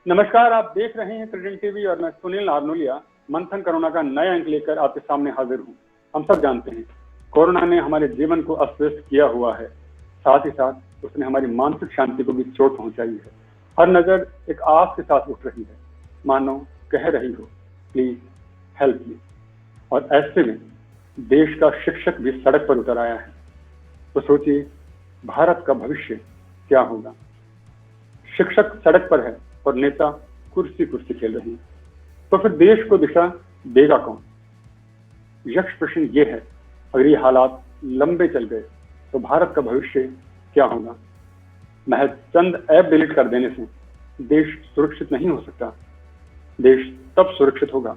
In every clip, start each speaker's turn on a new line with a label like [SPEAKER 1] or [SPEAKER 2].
[SPEAKER 1] नमस्कार, आप देख रहे हैं प्रेजेंट टीवी और मैं सुनील नारनोलिया मंथन कोरोना का नया अंक लेकर आपके सामने हाजिर हूं। हम सब जानते हैं कोरोना ने हमारे जीवन को अस्त व्यस्त किया हुआ है, साथ ही साथ उसने हमारी मानसिक शांति को भी चोट पहुंचाई है। हर नजर एक आस के साथ उठ रही है, मानो कह रही हो प्लीज हेल्प मी। और ऐसे में देश का शिक्षक भी सड़क पर उतर आया है। तो सोचिए भारत का भविष्य क्या होगा। शिक्षक सड़क पर है और नेता कुर्सी कुर्सी खेल रहे हैं, तो फिर देश को दिशा देगा कौन? यक्ष प्रश्न ये है, अगर ये हालात लंबे चल गए तो भारत का भविष्य क्या होगा? महज चंद ऐप डिलीट कर देने से देश सुरक्षित नहीं हो सकता। देश तब सुरक्षित होगा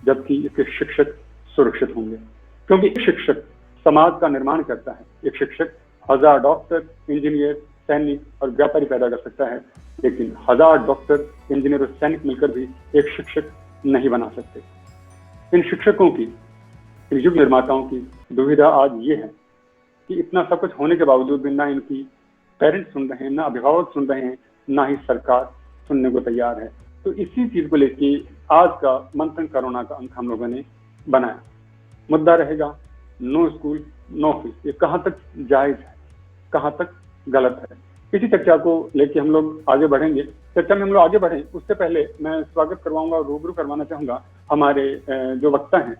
[SPEAKER 1] जबकि इसके शिक्षक सुरक्षित होंगे, क्योंकि एक शिक्षक समाज का निर्माण करता है। एक शिक्षक 1000 डॉक्टर, इंजीनियर, सैनिक और व्यापारी पैदा कर सकता है, लेकिन 1000 डॉक्टर, इंजीनियर और सैनिक मिलकर भी एक शिक्षक नहीं बना सकते। इन शिक्षकों की, इन युग निर्माताओं की दुविधा आज ये है कि इतना सब कुछ होने के बावजूद भी ना इनकी पेरेंट्स सुन रहे हैं, ना अभिभावक सुन रहे हैं, ना ही सरकार सुनने को तैयार है। तो इसी चीज को लेके आज का मंथन कोरोना का अंक हम लोगों ने बनाया। मुद्दा रहेगा नो स्कूल नो फीस। ये कहाँ तक जायज है, कहाँ तक गलत है? इसी चर्चा को लेके हम लोग आगे बढ़ेंगे। चर्चा में हम लोग आगे बढ़ें उससे पहले मैं स्वागत करवाऊंगा और रूबरू करवाना चाहूंगा हमारे जो वक्ता हैं,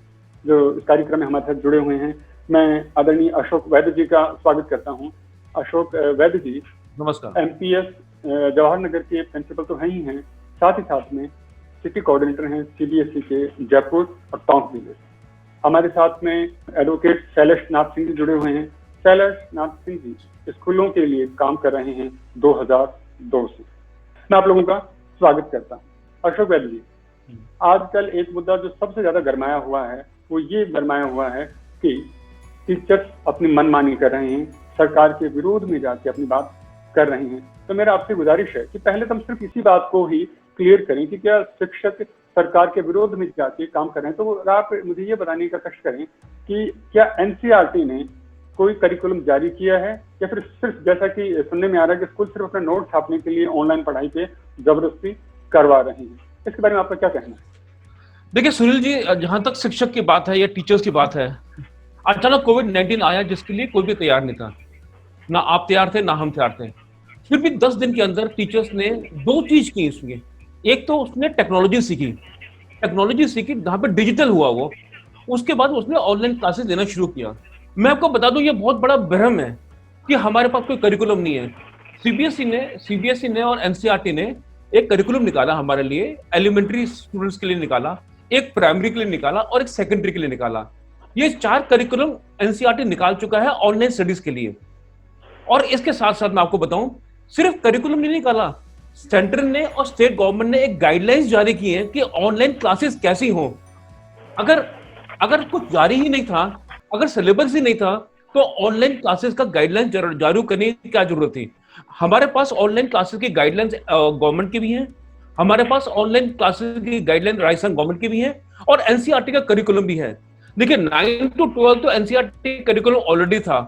[SPEAKER 1] जो इस कार्यक्रम में हमारे साथ जुड़े हुए हैं। मैं आदरणीय अशोक वैद्य जी का स्वागत करता हूं। अशोक वैद्य जी
[SPEAKER 2] नमस्कार।
[SPEAKER 1] एमपीएस जवाहर नगर के प्रिंसिपल तो हैं ही हैं, साथ ही साथ में सिटी कोऑर्डिनेटर हैं सीबीएसई के जयपुर और टोंक जिले से। हमारे साथ में एडवोकेट शैलेश नाथ सिंह जी जुड़े हुए हैं। शैलेश नाथ सिंह जी स्कूलों के लिए काम कर रहे हैं 2002 से। मैं आप लोगों का स्वागत करता हूँ। अशोक वैद्य जी, आजकल एक मुद्दा जो सबसे ज्यादा गरमाया हुआ है वो ये गरमाया हुआ है कि टीचर्स अपनी मनमानी कर रहे हैं, सरकार के विरोध में जाके अपनी बात कर रहे हैं। तो मेरा आपसे गुजारिश है कि पहले तो हम सिर्फ इसी बात को ही क्लियर करें कि क्या शिक्षक सरकार के विरोध में जाके काम कर रहे हैं। तो आप मुझे ये बताने का कष्ट करें कि क्या एनसीईआरटी ने कोई करिकुलम जारी किया है या फिर सिर्फ जैसा कि सुनने में आ रहा है कि स्कूल सिर्फ अपने नोट छापने के लिए ऑनलाइन पढ़ाई पे जबरदस्ती करवा रहे हैं? इसके बारे में आपका क्या कहना है?
[SPEAKER 2] देखिए सुनील जी, जहां तक शिक्षक की बात है या टीचर्स की बात है, अचानक कोविड-19 आया जिसके लिए कोई भी तैयार नहीं था। ना आप तैयार थे, ना हम तैयार थे। फिर भी 10 दिन के अंदर टीचर्स ने 2 चीज की इसमें। एक तो उसने टेक्नोलॉजी सीखी जहां पे डिजिटल हुआ वो। उसके बाद उसने ऑनलाइन क्लासेस देना शुरू किया। मैं आपको बता दूं, ये बहुत बड़ा भ्रम है कि हमारे पास कोई करिकुलम नहीं है। सीबीएसई ने और एनसीईआरटी ने एक करिकुलम निकाला हमारे लिए, एलिमेंट्री स्टूडेंट्स के लिए निकाला, एक प्राइमरी के लिए निकाला और एक सेकेंडरी के लिए निकाला। ये 4 करिकुलम एनसीईआरटी निकाल चुका है ऑनलाइन स्टडीज के लिए। और इसके साथ साथ मैं आपको बताऊं, सिर्फ करिकुलम नहीं निकाला, सेंट्रल ने और स्टेट गवर्नमेंट ने एक गाइडलाइंस जारी की है कि ऑनलाइन क्लासेस कैसी हो। अगर कुछ जारी ही नहीं था, अगर सिलेबस ही नहीं था, तो ऑनलाइन क्लासेस का गाइडलाइंस जारी करने की क्या जरूरत थी? हमारे पास ऑनलाइन क्लासेस की गाइडलाइंस गवर्नमेंट की भी है, हमारे पास ऑनलाइन क्लासेस की गाइडलाइन राजस्थान गवर्नमेंट की भी है और एनसीईआरटी का करिकुलम भी है। देखिए 9 to 12 तो एनसीईआरटी करिकुलम ऑलरेडी था।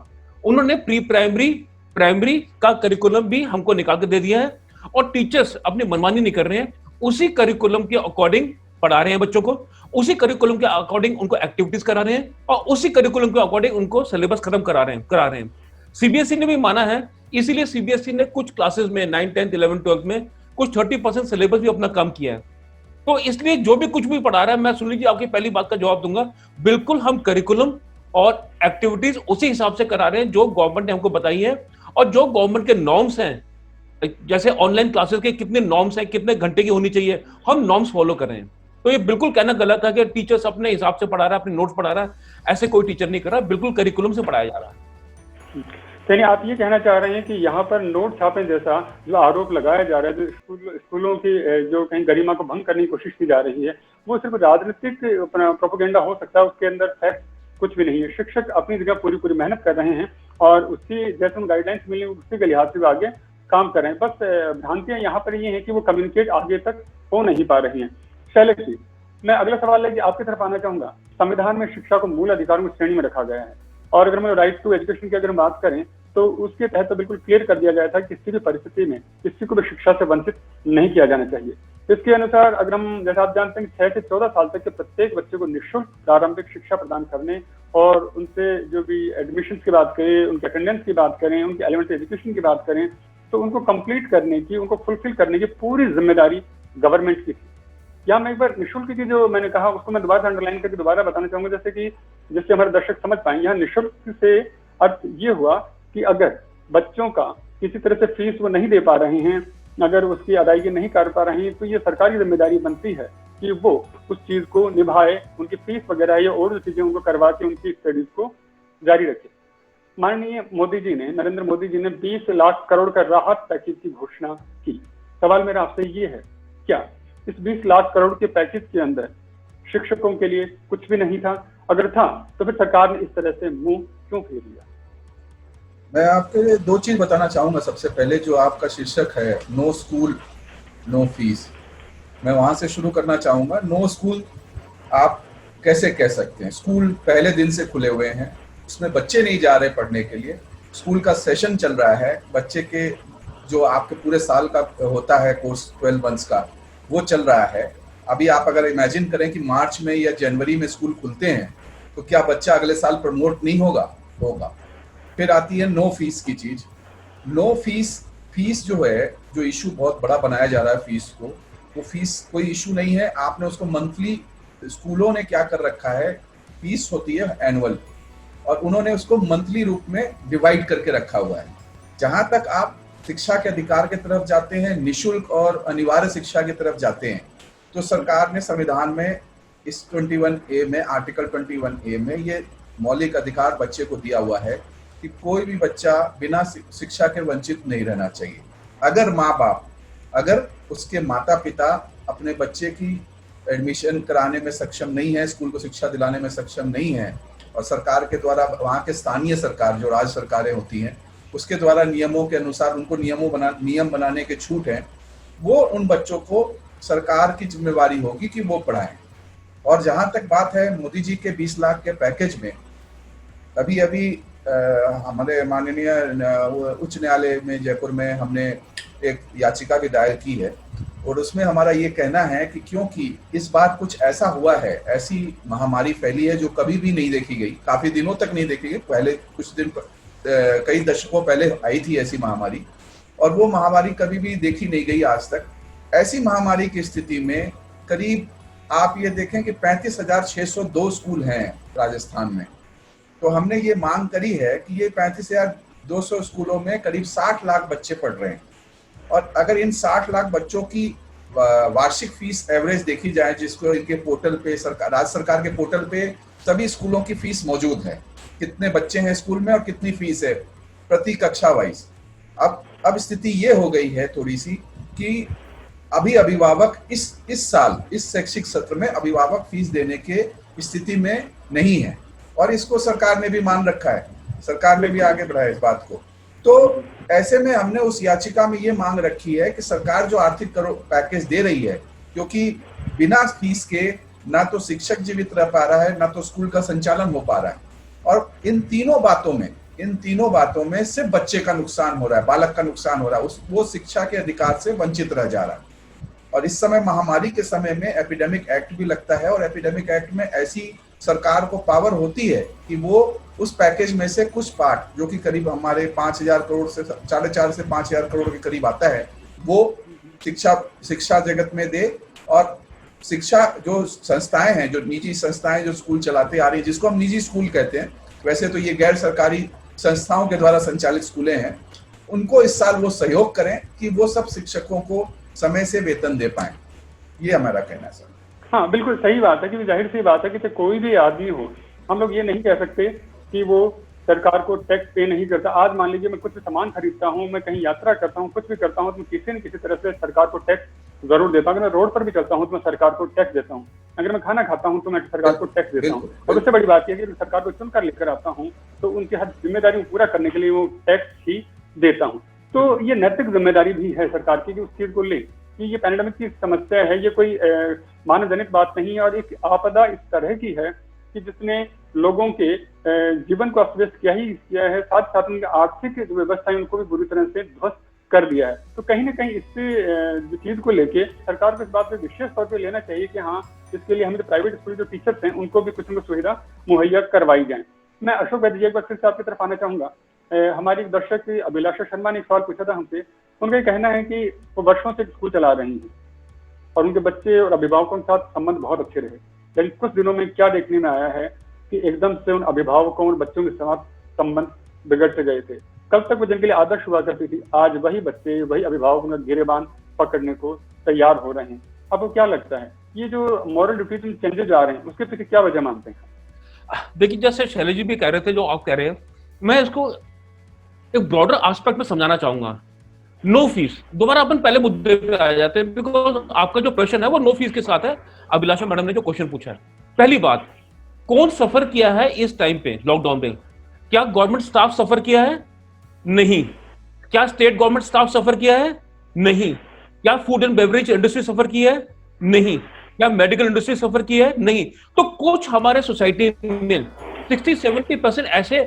[SPEAKER 2] उन्होंने प्री प्राइमरी का करिकुलम भी हमको निकाल कर दे दिया है और टीचर्स अपनी मनमानी नहीं कर रहे हैं। उसी करिकुलम के अकॉर्डिंग पढ़ा रहे हैं बच्चों को, उसी करिकुलम के अकॉर्डिंग उनको एक्टिविटीज करा रहे हैं और उसी करिकुलम के अकॉर्डिंग उनको सिलेबस खत्म करा रहे हैं। सीबीएसई ने भी माना है, इसीलिए सीबीएसई ने कुछ क्लासेस में 9, 10, 11, 12 में कुछ 30% सिलेबस भी अपना कम किया है। तो इसलिए जो भी कुछ भी पढ़ा रहा है, मैं सुन लीजिए आपकी पहली बात का जवाब दूंगा, बिल्कुल हम करिकुलम और एक्टिविटीज उसी हिसाब से करा रहे हैं जो गवर्नमेंट ने हमको बताई है और जो गवर्नमेंट के नॉर्म्स हैं। जैसे ऑनलाइन क्लासेस के कितने नॉर्म्स हैं, कितने घंटे की होनी चाहिए, हम नॉर्म्स फॉलो कर रहे हैं। तो ये बिल्कुल कहना गलत है कि टीचर्स अपने हिसाब से पढ़ा रहा है, अपने नोट्स पढ़ा रहा है। ऐसे कोई टीचर नहीं कर रहा, बिल्कुल करिकुलम से पढ़ाया जा रहा है।
[SPEAKER 1] यानी आप ये कहना चाह रहे हैं कि यहाँ पर नोट छापे जैसा जो आरोप लगाया जा रहा है, जो स्कूलों की जो कहीं गरिमा को भंग करने की कोशिश की जा रही है, वो सिर्फ राजनीतिक प्रोपेगेंडा हो सकता है, उसके अंदर फैक्ट कुछ भी नहीं है। शिक्षक अपनी जगह पूरी मेहनत कर रहे हैं और उसकी जैसे उन गाइडलाइंस मिली उसी के लिहाज से आगे काम कर रहे हैं। बस भ्रांतियां यहाँ पर ये है कि वो कम्युनिकेट आगे तक हो नहीं पा रही हैं। शैलेश जी, मैं अगला सवाल है कि आपकी तरफ आना चाहूंगा। संविधान में शिक्षा को मूल अधिकारों की श्रेणी में रखा गया है और अगर मैं राइट टू एजुकेशन की अगर बात करें तो उसके तहत तो बिल्कुल क्लियर कर दिया गया था कि किसी भी परिस्थिति में किसी को भी शिक्षा से वंचित नहीं किया जाना चाहिए। इसके अनुसार अगर हम, जैसा आप जानते हैं, 6 से 14 साल तक के प्रत्येक बच्चे को निःशुल्क प्रारंभिक शिक्षा प्रदान करने और उनसे जो भी एडमिशन की बात करें, उनके अटेंडेंस की बात करें, उनके एलिमेंट्री एजुकेशन की बात करें, तो उनको कंप्लीट करने की, उनको फुलफिल करने की पूरी जिम्मेदारी गवर्नमेंट की थी। यहाँ मैं एक बार निःशुल्क की जो मैंने कहा उसको मैं दोबारा अंडरलाइन करके दोबारा बताना चाहूंगा, जिससे हमारे दर्शक समझ पाएंगे। यहाँ निःशुल्क से अर्थ ये हुआ कि अगर बच्चों का किसी तरह से फीस वो नहीं दे पा रहे हैं, अगर उसकी अदायगी नहीं कर पा रहे हैं, तो ये सरकारी जिम्मेदारी बनती है कि वो उस चीज को निभाए, उनकी फीस वगैरह या और चीजें उनको करवा के उनकी स्टडीज को जारी रखे। माननीय मोदी जी ने, नरेंद्र मोदी जी ने 20 लाख करोड़ का राहत पैकेज की घोषणा की। सवाल मेरा आपसे ये है, क्या इस 20 लाख करोड़ के पैकेज के अंदर शिक्षकों के लिए कुछ भी नहीं था? अगर था तो फिर सरकार ने इस तरह से मुंह क्यों फेर लिया?
[SPEAKER 3] मैं आपके लिए 2 चीज बताना चाहूंगा। सबसे पहले जो आपका शीर्षक है नो स्कूल नो फीस, मैं वहां से शुरू करना चाहूंगा। नो स्कूल आप कैसे कह सकते हैं? स्कूल पहले दिन से खुले हुए हैं, उसमें बच्चे नहीं जा रहे पढ़ने के लिए, स्कूल का सेशन चल रहा है, बच्चे के जो आपके पूरे साल का होता है कोर्स 12 मंथ्स का, वो चल रहा है। अभी आप अगर इमेजिन करें कि मार्च में या जनवरी में स्कूल खुलते हैं तो क्या बच्चा अगले साल प्रमोट नहीं होगा? होगा। फिर आती है नो फीस की चीज। नो फीस जो है, जो इशू बहुत बड़ा बनाया जा रहा है फीस को, वो फीस कोई इशू नहीं है। आपने उसको मंथली, स्कूलों ने क्या कर रखा है, फीस होती है एनुअल और उन्होंने उसको मंथली रूप में डिवाइड करके रखा हुआ है। जहां तक आप शिक्षा के अधिकार की तरफ जाते हैं, निःशुल्क और अनिवार्य शिक्षा की तरफ जाते हैं, तो सरकार ने संविधान में इस 21A में, आर्टिकल 21A में ये मौलिक अधिकार बच्चे को दिया हुआ है कि कोई भी बच्चा बिना शिक्षा के वंचित नहीं रहना चाहिए। अगर माँ बाप, अगर उसके माता पिता अपने बच्चे की एडमिशन कराने में सक्षम नहीं है, स्कूल को शिक्षा दिलाने में सक्षम नहीं है, और सरकार के द्वारा, वहाँ के स्थानीय सरकार जो राज्य सरकारें होती हैं उसके द्वारा नियमों के अनुसार उनको नियम बनाने के छूट है, वो उन बच्चों को सरकार की जिम्मेवारी होगी कि वो पढ़ाएं। और जहां तक बात है मोदी जी के 20 लाख के पैकेज में, अभी हमारे माननीय उच्च न्यायालय में जयपुर में हमने एक याचिका भी दायर की है और उसमें हमारा ये कहना है कि क्योंकि इस बार कुछ ऐसा हुआ है, ऐसी महामारी फैली है जो कभी भी नहीं देखी गई, काफी दिनों तक नहीं देखी गई। पहले कुछ दिन, कई दशकों पहले आई थी ऐसी महामारी, और वो महामारी कभी भी देखी नहीं गई आज तक। ऐसी महामारी की स्थिति में करीब आप ये देखें कि 35,602 स्कूल हैं राजस्थान में। तो हमने ये मांग करी है कि ये 35,200 स्कूलों में करीब 60 लाख बच्चे पढ़ रहे हैं, और अगर इन 60 लाख बच्चों की वार्षिक फीस एवरेज देखी जाए, जिसको इनके पोर्टल पे, राज्य सरकार के पोर्टल पे सभी स्कूलों की फीस मौजूद है, कितने बच्चे हैं स्कूल में और कितनी फीस है प्रति कक्षा वाइज। अब स्थिति ये हो गई है थोड़ी सी कि अभी अभिभावक इस साल, इस शैक्षिक सत्र में अभिभावक फीस देने के स्थिति में नहीं है, और इसको सरकार ने भी मान रखा है, सरकार ने भी आगे बढ़ाया इस बात को। तो ऐसे में हमने उस याचिका में ये मांग रखी है कि सरकार जो आर्थिक पैकेज दे रही है, क्योंकि बिना फीस के ना तो शिक्षक जीवित रह पा रहा है, ना तो स्कूल का संचालन हो पा रहा है, और इन तीनों बातों में सिर्फ बच्चे का नुकसान हो रहा है, बालक का नुकसान हो रहा है, वो शिक्षा के अधिकार से वंचित रह जा रहा है। और इस समय महामारी के समय में एपिडेमिक एक्ट भी लगता है, और एपिडेमिक एक्ट में ऐसी सरकार को पावर होती है कि वो उस पैकेज में से कुछ पार्ट, जो कि करीब हमारे 5,000 करोड़ से 4.5 से 5,000 करोड़ के करीब आता है, वो शिक्षा जगत में दे। और शिक्षा जो संस्थाएं हैं, जो निजी संस्थाएं जो स्कूल चलाते आ रही है, जिसको हम निजी स्कूल कहते हैं, वैसे तो ये गैर सरकारी संस्थाओं के द्वारा संचालित स्कूलें हैं, उनको इस साल वो सहयोग करें कि वो सब शिक्षकों को समय से वेतन दे पाए। ये हमारा कहना है सर।
[SPEAKER 1] हाँ, बिल्कुल सही बात है, क्योंकि जाहिर सी बात है कि कोई भी आदमी हो, हम लोग ये नहीं कह सकते कि वो सरकार को टैक्स पे नहीं करता। आज मान लीजिए मैं कुछ सामान खरीदता हूँ, मैं कहीं यात्रा करता हूँ, कुछ भी करता हूँ, तो किसी न किसी तरह से सरकार को टैक्स जरूर देता हूँ। अगर मैं रोड पर भी चलता हूँ तो मैं सरकार को टैक्स देता हूँ, अगर मैं खाना खाता हूँ तो मैं सरकार को टैक्स देता हूँ। और उससे बड़ी बात यह है कि सरकार को चुनकर लेकर आता हूँ तो उनकी हर जिम्मेदारी पूरा करने के लिए वो टैक्स ही देता हूँ। तो ये नैतिक जिम्मेदारी भी है सरकार की कि उस चीज को ले कि ये पैंडेमिक की समस्या है, ये कोई मानव जनित बात नहीं है, और एक आपदा इस तरह की है कि जिसने लोगों के जीवन को अस्त व्यस्त किया है, साथ साथ उनकी आर्थिक जो व्यवस्था है उनको भी बुरी तरह से ध्वस्त कर दिया है। तो कहीं ना कहीं इससे जो चीज को लेके सरकार को इस बात पे विशेष तौर पे लेना चाहिए कि हाँ, इसके लिए हमें प्राइवेट स्कूल जो टीचर्स हैं उनको भी कुछ न कुछ सुविधा मुहैया करवाई जाए। मैं अशोक वैद्य एक बार फिर से आपकी तरफ आना चाहूंगा। हमारी दर्शक अभिलाषा शर्मा ने एक सवाल पूछा था हमसे। उनका कहना है कि वो वर्षों से स्कूल चला रही हैं और उनके बच्चे और अभिभावकों के साथ संबंध बहुत अच्छे रहे, लेकिन कुछ दिनों में क्या देखने में आया है कि एकदम से उन अभिभावकों और बच्चों के साथ संबंध बिगड़ते गए थे। कल तक वो जिनके लिए आदर्श हुआ करती थी, आज वही बच्चे, वही अभिभावक उनका गिरेबान पकड़ने को तैयार हो रहे हैं। आपको क्या लगता है ये जो मॉरल ड्यूटी चेंजेस आ रहे हैं उसके पीछे क्या वजह मानते हैं?
[SPEAKER 2] देखिए, जैसे शैलेश जी भी कह रहे थे, जो आप कह रहे हैं, मैं इसको एक ब्रॉडर एस्पेक्ट में समझाना चाहूंगा। नो फीस, दोबारा अपन पहले मुद्दे पे आ जाते हैं, बिकॉज आपका जो प्रश्न है वो नो फीस के साथ है। अभिलाषा मैडम ने जो क्वेश्चन पूछा है, पहली बात, कौन सफर किया है इस टाइम पे, लॉकडाउन पे? क्या गवर्नमेंट स्टाफ सफर किया है? नहीं। क्या स्टेट गवर्नमेंट स्टाफ सफर किया है? नहीं। क्या फूड एंड बेवरेज इंडस्ट्री सफर की है? नहीं। क्या मेडिकल इंडस्ट्री सफर की है? नहीं। तो कुछ हमारे सोसाइटी में 60-70% ऐसे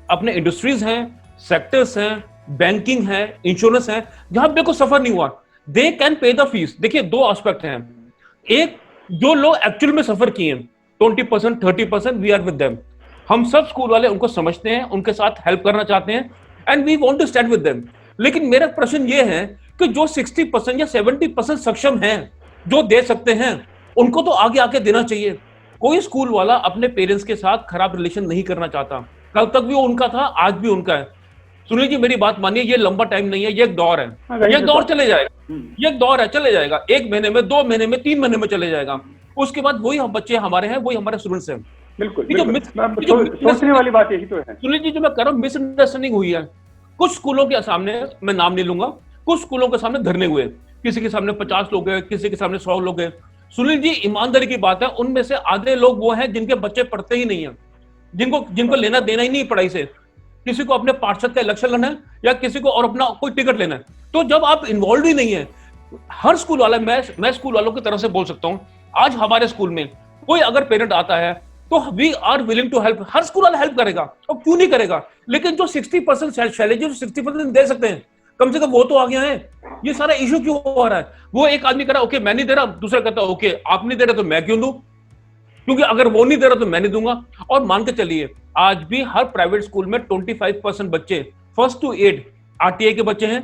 [SPEAKER 2] अपने इंडस्ट्रीज हैं, सेक्टर्स हैं, बैंकिंग है, इंश्योरेंस है, जहां बिल्कुल सफर नहीं हुआ। They can pay the fees. देखिए, दो एस्पेक्ट हैं। एक, जो लोग एक्चुअल में सफर किए 20%, 30%, वी आर विद देम। हम सब स्कूल वाले उनको समझते हैं, उनके साथ हेल्प करना चाहते हैं, and we want to stand with them. लेकिन मेरा प्रश्न ये है कि जो 60% या 70% सक्षम हैं, जो दे सकते हैं, उनको तो आगे आके देना चाहिए। कोई स्कूल वाला अपने पेरेंट्स के साथ खराब रिलेशन नहीं करना चाहता। कल तक भी उनका था, आज भी उनका है। सुनील जी, मेरी बात मानिए, ये लंबा टाइम नहीं है, ये एक दौर है। ये दौर चले जाएगा, ये एक दौर है, चले जाएगा। 1 महीने में, 2 महीने में, 3 महीने में चले जाएगा। उसके बाद वही हम बच्चे हमारे हैं, वही हमारे स्टूडेंट्स हैं।
[SPEAKER 1] बिल्कुल, सोचने वाली बात यही तो है।
[SPEAKER 2] सुनील जी, जो मैं कर रहा हूँ, मिसअंडरस्टैंडिंग हुई है। कुछ स्कूलों के सामने, मैं नाम नहीं लूंगा, कुछ स्कूलों के सामने धरने हुए, किसी के सामने 50 लोग गए, किसी के सामने 100 लोग गए। सुनील जी, ईमानदारी की बात है, उनमें से आधे लोग वो हैं जिनके बच्चे पढ़ते ही नहीं है, जिनको लेना देना ही नहीं पढ़ाई से। किसी को अपने पार्षद का इलेक्शन लड़ना है या किसी को और अपना कोई टिकट लेना है। तो जब आप इन्वॉल्व ही नहीं है, हर स्कूल वाला, मैं स्कूल वालों की तरफ से बोल सकता हूं, आज हमारे स्कूल में कोई अगर पेरेंट आता है तो we are willing to help. हर स्कूल वाला हेल्प करेगा, और क्यों नहीं करेगा? लेकिन जो 60% शैलेज, जो 60% दे सकते हैं, कम से कम वो तो आ गया है। ये सारा इशू क्यों हो रहा है? वो एक आदमी कह रहा है ओके मैं नहीं दे रहा, दूसरा कहता है ओके आप नहीं दे रहे तो मैं क्यों दूं, क्योंकि अगर वो नहीं दे रहा तो मैं नहीं दूंगा। और मान के चलिए, आज भी हर प्राइवेट स्कूल में 25% बच्चे 1st to 8 आरटीआई के बच्चे हैं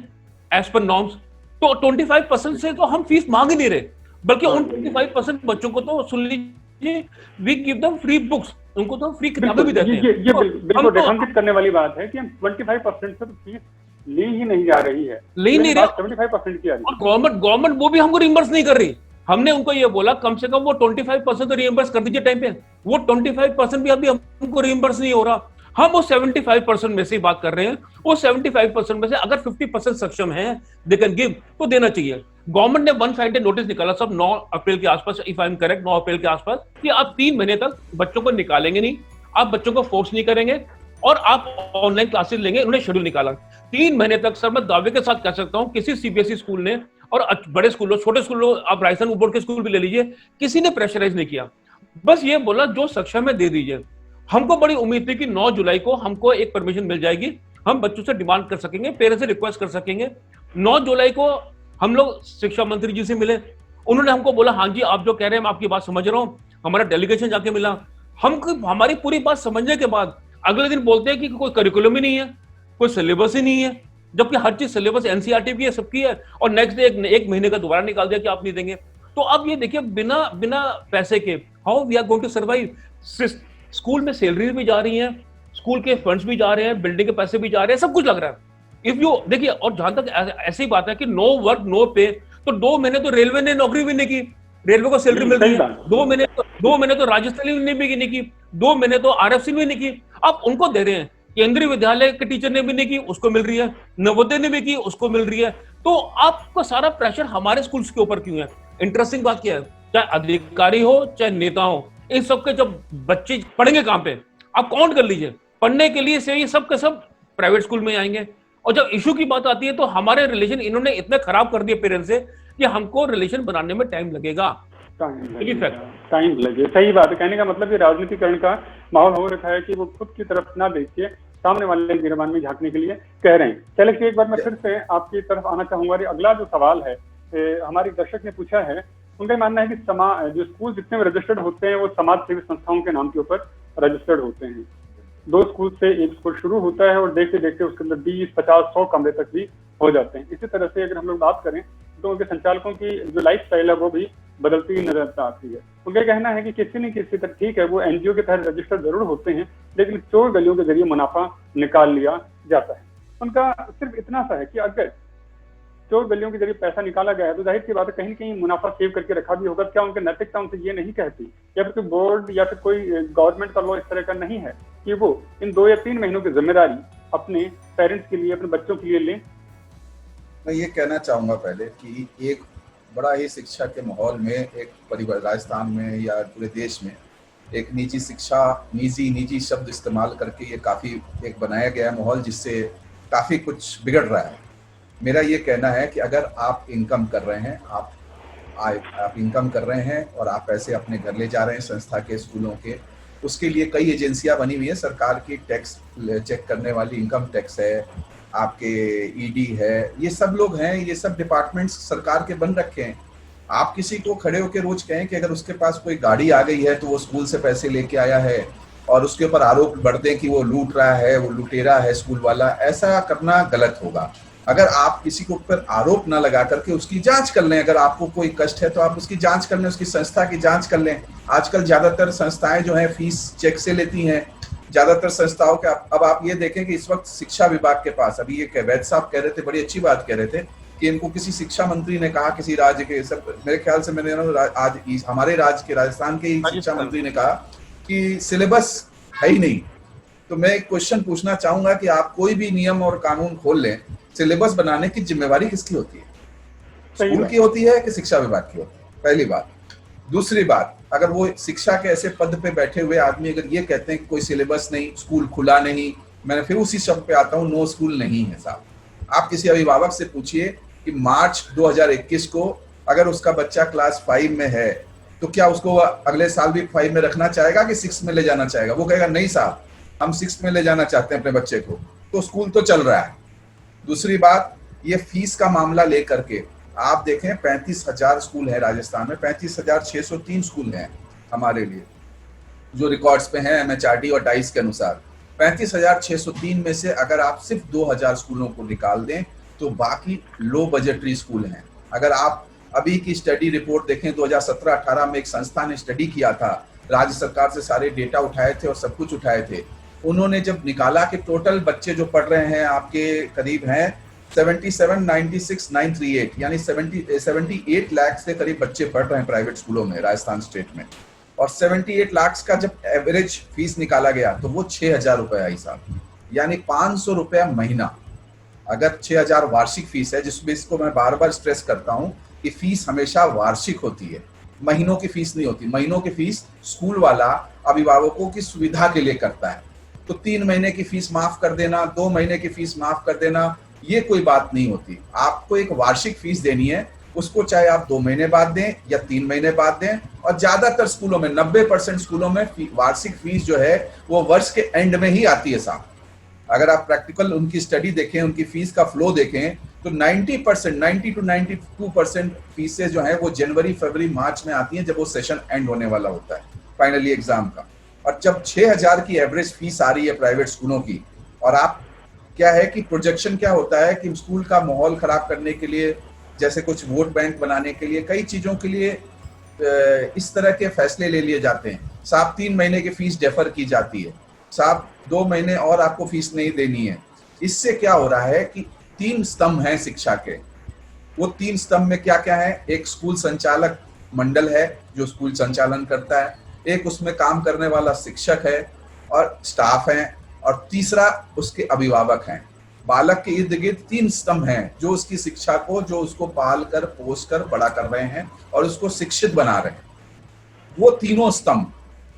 [SPEAKER 2] एज पर नॉर्म्स। तो 25% से तो हम फीस मांग ही नहीं रहे, बल्कि उन 25% बच्चों को तो सुन लीजिए, we give them free books, उनको तो फ्री किताबें भी देते हैं।
[SPEAKER 1] ये बिल्कुल रेखांकित करने वाली बात है कि हम 25% से तो फीस ली ही नहीं जा रही है,
[SPEAKER 2] ले नहीं रही,
[SPEAKER 1] 75% की आ रही है।
[SPEAKER 2] और गवर्नमेंट वो भी हमको रिइंबर्स नहीं कर रही। हमने उनको ये बोला कम से कम वो 25% तो रिइंबर्स कर दीजिए टाइम पे। वो 25% भी अभी हमको रिइंबर्स नहीं हो रहा। हम वो 75% में से बात कर रहे हैं। वो 75% में से अगर 50% सक्षम है, दे कैन गिव, तो देना चाहिए। गवर्नमेंट ने वन साइडेड नोटिस निकाला सब 9 अप्रैल के आसपास, इफ आई एम करेक्ट, 9 अप्रैल के आसपास, कि आप 3 महीने तक बच्चों को निकालेंगे नहीं, आप बच्चों को फोर्स नहीं करेंगे और आप ऑनलाइन क्लासेस लेंगे। उन्होंने शेड्यूल निकाला 3 महीने तक। सर, मैं दावे के साथ कह सकता हूं, किसी सीबीएसई स्कूल ने, और बड़े स्कूलों, छोटे स्कूलों, आप राजस्थान बोर्ड के स्कूल भी ले लीजिए, किसी ने प्रेशराइज नहीं किया। बस ये बोला जो सक्षम है दे दीजिए। हमको बड़ी उम्मीद थी कि 9 जुलाई को हमको एक परमिशन मिल जाएगी, हम बच्चों से डिमांड कर सकेंगे, पेरेंट्स से रिक्वेस्ट कर सकेंगे। 9 जुलाई को हम लोग शिक्षा मंत्री जी से मिले, उन्होंने हमको बोला हाँ जी आप जो कह रहे हैं मैं आपकी बात समझ रहा हूँ। हमारा डेलीगेशन जाके मिला, हमको हमारी पूरी बात समझने के बाद अगले दिन बोलते हैं कि कोई करिकुलम ही नहीं है, कोई सिलेबस ही नहीं है, जबकि हर चीज सिलेबस एनसीईआरटी की है, सबकी है, और नेक्स्ट डे एक महीने का दोबारा निकाल दिया कि आप नहीं देंगे। तो अब ये देखिए, बिना पैसे के how we are going to survive. School में सैलरी भी जा रही है, स्कूल के फंड्स भी जा रहे हैं, बिल्डिंग के पैसे भी जा रहे हैं, सब कुछ लग रहा है। इफ यू देखिए, और जहां तक ऐसी बात है कि नो वर्क नो पे, तो 2 महीने तो रेलवे ने नौकरी भी नहीं की, रेलवे को सैलरी मिल रही है। 2 महीने तो राजस्थान ने भी नहीं की, 2 महीने तो आरएफसी ने भी नहीं की, आप उनको दे रहे हैं। केंद्रीय विद्यालय के टीचर ने भी नहीं की, उसको मिल रही है, नवोदय ने भी की, उसको मिल रही है। तो आपका सारा प्रेशर हमारे स्कूल्स के ऊपर क्यों है? इंटरेस्टिंग बात क्या है, चाहे अधिकारी हो चाहे नेता हो, इन सबके जब बच्चे पढ़ेंगे कहां पे? आप काउंट कर लीजिए, पढ़ने के लिए से ये सब के सब प्राइवेट स्कूल में आएंगे। और जब इशू की बात आती है तो हमारे रिलेशन इन्होंने इतने खराब कर दिए पेरेंट्स से कि हमको रिलेशन बनाने में टाइम लगेगा।
[SPEAKER 1] टाइम लगे, सही बात है। कहने का मतलब ये राजनीतिकरण का माहौल हो रखा है कि वो खुद की तरफ ना देखिए, सामने वाले गिरबान में झांकने के लिए कह रहे हैं। चलिए एक बार मैं फिर से आपकी तरफ आना चाहूंगा। अगला जो सवाल है हमारे दर्शक ने पूछा है, उनका मानना है कि जो स्कूल जितने में रजिस्टर्ड होते हैं वो समाज सेवी संस्थाओं के नाम के ऊपर रजिस्टर्ड होते हैं। 2 स्कूल से एक स्कूल शुरू होता है और देखते देखते उसके अंदर 20, 50, 100 कमरे तक भी हो जाते हैं। इसी तरह से अगर हम लोग बात करें तो उनके संचालकों की जो लाइफ स्टाइल है वो भी बदलती नजर आती है। उनका कहना है कि किसी न किसी तरह, ठीक है वो एनजीओ के तहत रजिस्टर जरूर होते हैं, लेकिन चोर गलियों के जरिए मुनाफा निकाल लिया जाता है। उनका सिर्फ इतना सा है कि अगर चोर गलियों के जरिए पैसा निकाला गया है तो जाहिर सी बात है कहीं न कहीं मुनाफा सेव करके रखा भी होगा। क्या उनकी नैतिकता उनसे ये नहीं कहती, या फिर कोई बोर्ड या फिर कोई गवर्नमेंट का लॉ इस तरह का नहीं है कि वो इन 2 या 3 महीनों की जिम्मेदारी अपने पेरेंट्स के लिए, अपने बच्चों के लिए लें?
[SPEAKER 3] मैं ये कहना चाहूँगा पहले कि एक बड़ा ही शिक्षा के माहौल में एक परिवार राजस्थान में या पूरे देश में एक निजी शिक्षा, निजी शब्द इस्तेमाल करके ये काफ़ी एक बनाया गया माहौल जिससे काफ़ी कुछ बिगड़ रहा है। मेरा ये कहना है कि अगर आप इनकम कर रहे हैं, आप इनकम कर रहे हैं और आप पैसे अपने घर ले जा रहे हैं संस्था के, स्कूलों के, उसके लिए कई एजेंसियां बनी हुई है सरकार की। टैक्स चेक करने वाली इनकम टैक्स है, आपके ईडी है, ये सब लोग हैं, ये सब डिपार्टमेंट्स सरकार के बन रखे हैं। आप किसी को खड़े होकर रोज कहें कि अगर उसके पास कोई गाड़ी आ गई है तो वो स्कूल से पैसे लेके आया है और उसके ऊपर आरोप बढ़ दें कि वो लूट रहा है, वो लुटेरा है स्कूल वाला, ऐसा करना गलत होगा। अगर आप किसी के ऊपर आरोप ना लगा करके उसकी जांच कर लें, अगर आपको कोई कष्ट है तो आप उसकी जांच कर लें, उसकी संस्था की जांच कर लें। आजकल ज्यादातर संस्थाएं जो है फीस चेक से लेती हैं, ज्यादातर संस्थाओं के। अब आप ये देखें कि इस वक्त शिक्षा विभाग के पास, अभी ये वैद साहब कह रहे थे, बड़ी अच्छी बात कह रहे थे कि इनको किसी शिक्षा मंत्री ने कहा, किसी राज्य के, सब मेरे ख्याल से मैंने आज हमारे राज्य के, राजस्थान के शिक्षा मंत्री ने कहा कि सिलेबस है ही नहीं। तो मैं एक क्वेश्चन पूछना चाहूंगा कि आप कोई भी नियम और कानून खोल लें, सिलेबस बनाने की जिम्मेवारी किसकी होती है? स्कूल की होती है कि शिक्षा विभाग की होती है? पहली बात। दूसरी बात, अगर वो शिक्षा के ऐसे पद पे बैठे हुए आदमी अगर ये कहते हैं कि कोई सिलेबस नहीं, स्कूल खुला नहीं, मैं फिर उसी शब्द पे आता हूँ, नो स्कूल नहीं है साहब। आप किसी अभिभावक से पूछिए कि मार्च 2021 को अगर उसका बच्चा क्लास 5 में है तो क्या उसको अगले साल भी 5 में रखना चाहेगा कि 6 में ले जाना चाहेगा? वो कहेगा नहीं साहब, हम 6 में ले जाना चाहते हैं अपने बच्चे को, तो स्कूल तो चल रहा है। दूसरी बात, ये फीस का मामला लेकर के आप देखें, 35,000 स्कूल है राजस्थान में, 35,603 स्कूल हैं हमारे लिए जो रिकॉर्ड्स पे हैं MHRD और डाइस के अनुसार। 35,603 में से अगर आप सिर्फ 2,000 स्कूलों को निकाल दें तो बाकी लो बजटरी स्कूल हैं। अगर आप अभी की स्टडी रिपोर्ट देखें, 2017-18 में एक संस्था ने स्टडी किया था, राज्य सरकार से सारे डेटा उठाए थे और सब कुछ उठाए थे। उन्होंने जब निकाला कि टोटल बच्चे जो पढ़ रहे हैं आपके करीब हैं 77,96,938, यानी 78 लाख से करीब बच्चे पढ़ रहे हैं प्राइवेट स्कूलों में राजस्थान स्टेट में, और 78 लाख का जब एवरेज फीस निकाला गया तो वो 6,000 रुपए आई साहब, यानी 500 रुपया महीना। अगर 6,000 वार्षिक फीस है, जिसमें इसको मैं बार बार स्ट्रेस करता हूँ कि फीस हमेशा वार्षिक होती है, महीनों की फीस नहीं होती। महीनों की फीस स्कूल वाला अभिभावकों की सुविधा के लिए करता है, तो 3 महीने की फीस माफ कर देना, 2 महीने की फीस माफ कर देना, ये कोई बात नहीं होती। आपको एक वार्षिक फीस देनी है, उसको चाहे आप 2 महीने बाद दें या 3 महीने बाद दें। और ज्यादातर स्कूलों में 90% स्कूलों में वार्षिक फीस जो है वो वर्ष के एंड में ही आती है साहब। अगर आप प्रैक्टिकल उनकी स्टडी देखें, उनकी फीस का फ्लो देखें तो 90% 90 to 92% फीसें जो है वो जनवरी, फरवरी, मार्च में आती हैं, जब वो सेशन एंड होने वाला होता है फाइनली एग्जाम का। और जब 6,000 की एवरेज फीस आ रही है प्राइवेट स्कूलों की, और आप क्या है कि प्रोजेक्शन क्या होता है कि स्कूल का माहौल खराब करने के लिए, जैसे कुछ वोट बैंक बनाने के लिए, कई चीजों के लिए इस तरह के फैसले ले लिए जाते हैं। साहब 3 महीने की फीस डेफर की जाती है, साहब 2 महीने और आपको फीस नहीं देनी है। इससे क्या हो रहा है कि 3 स्तंभ हैं शिक्षा के। वो 3 स्तंभ में क्या क्या है? एक स्कूल संचालक मंडल है जो स्कूल संचालन करता है, एक उसमें काम करने वाला शिक्षक है और स्टाफ है, और तीसरा उसके अभिभावक हैं। बालक के इर्द गिर्द 3 स्तंभ हैं जो उसकी शिक्षा को, जो उसको पाल कर पोस कर बड़ा कर रहे हैं और उसको शिक्षित बना रहे हैं। वो तीनों स्तंभ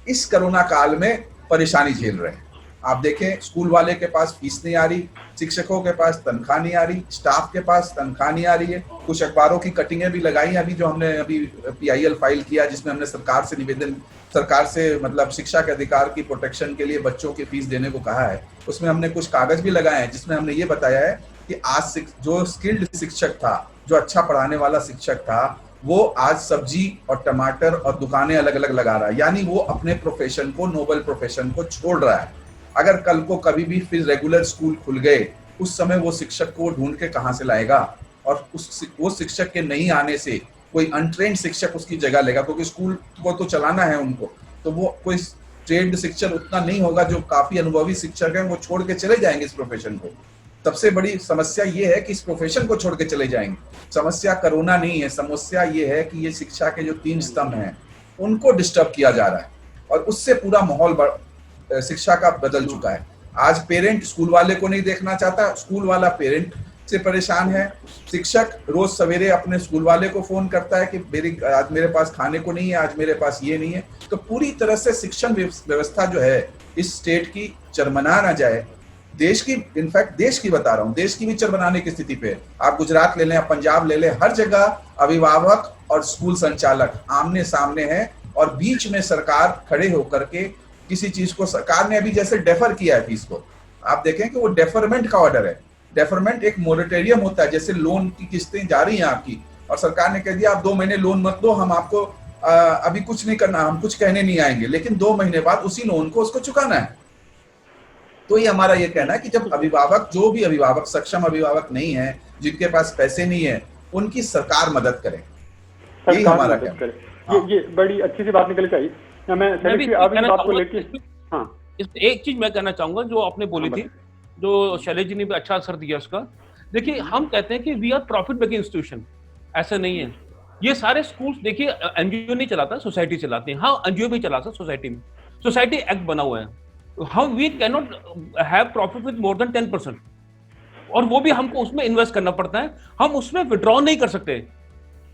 [SPEAKER 3] इस कोरोना काल में परेशानी झेल रहे हैं। आप देखें स्कूल वाले के पास फीस नहीं आ रही, शिक्षकों के पास तनख्वाह नहीं आ रही, स्टाफ के पास तनख्वाह नहीं आ रही है। कुछ अखबारों की कटिंगें भी लगाई अभी, जो हमने अभी PIL फाइल किया, जिसमें हमने सरकार से मतलब शिक्षा के अधिकार की प्रोटेक्शन के लिए बच्चों की फीस देने को कहा है। उसमें हमने कुछ कागज भी लगाए हैं जिसमें हमने ये बताया है कि आज जो स्किल्ड शिक्षक था, जो अच्छा पढ़ाने वाला शिक्षक था, वो आज सब्जी और टमाटर और दुकानें अलग अलग लगा रहा है, यानी वो अपने प्रोफेशन को, नोबल प्रोफेशन को छोड़ रहा है। अगर कल को कभी भी फिर रेगुलर स्कूल खुल गए, उस समय वो शिक्षक को ढूंढ के कहाँ से लाएगा, और वो शिक्षक के नहीं आने से कोई अनट्रेन्ड शिक्षक उसकी जगह लेगा, क्योंकि स्कूल को तो चलाना है उनको, तो वो कोई ट्रेन्ड शिक्षक उतना नहीं होगा। जो काफी अनुभवी शिक्षक हैं वो छोड़ के चले जाएंगे इस प्रोफेशन को। सबसे बड़ी समस्या ये है कि इस प्रोफेशन को छोड़ के चले जाएंगे। समस्या कोरोना नहीं है, समस्या ये है कि ये शिक्षा के जो 3 स्तंभ हैं उनको डिस्टर्ब किया जा रहा है, और उससे पूरा माहौल शिक्षा का बदल चुका है। आज पेरेंट स्कूल वाले को नहीं देखना चाहता, स्कूल वाला पेरेंट से परेशान है। शिक्षक रोज सवेरे अपने स्कूल वाले को फोन करता है कि आज मेरे पास खाने को नहीं है, आज मेरे पास ये नहीं है। तो पूरी तरह से शिक्षण व्यवस्था जो है इस स्टेट की चरमरा ना जाए, देश की, इनफैक्ट देश की बता रहा हूँ, देश की भी चरमराने की स्थिति पे। आप गुजरात ले लें, आप पंजाब ले लें, हर जगह अभिभावक और स्कूल संचालक आमने सामने हैं, और बीच में सरकार खड़े होकर के किसी चीज को, सरकार ने अभी जैसे डेफर किया है फीस को, आप देखें कि वो डेफरमेंट का ऑर्डर है। डेफरमेंट एक मोरेटोरियम होता है, जैसे लोन की किस्तें जा रही हैं आपकी, और सरकार ने कह दिया आप 2 महीने लोन मत दो, हम आपको अभी कुछ नहीं करना, हम कुछ कहने नहीं आएंगे, लेकिन 2 महीने बाद उसी लोन को उसको चुकाना है। तो ये हमारा ये कहना है कि जब अभिभावक, जो भी अभिभावक सक्षम अभिभावक नहीं है, जिनके पास पैसे नहीं है, उनकी सरकार मदद करे, यही हमारा कहना है।
[SPEAKER 1] ये बड़ी अच्छी सी बात निकल के आई। मैं बात को लेके
[SPEAKER 2] एक चीज मैं कहना चाहूंगा जो आपने बोली थी, जो शैलेश जी ने भी अच्छा असर दिया उसका। देखिए, हम कहते हैं कि we are profit making institution, ऐसा नहीं है। ये सारे स्कूल्स देखिए एनजीओ नहीं चलाता, सोसाइटी चलाती है। हाँ, एनजीओ भी चलाता सोसाइटी में, सोसाइटी एक्ट बना हुआ है। हम we can not have profit with more than 10%, और वो भी हमको उसमें इन्वेस्ट करना पड़ता है, हम उसमें विड्रॉ नहीं कर सकते।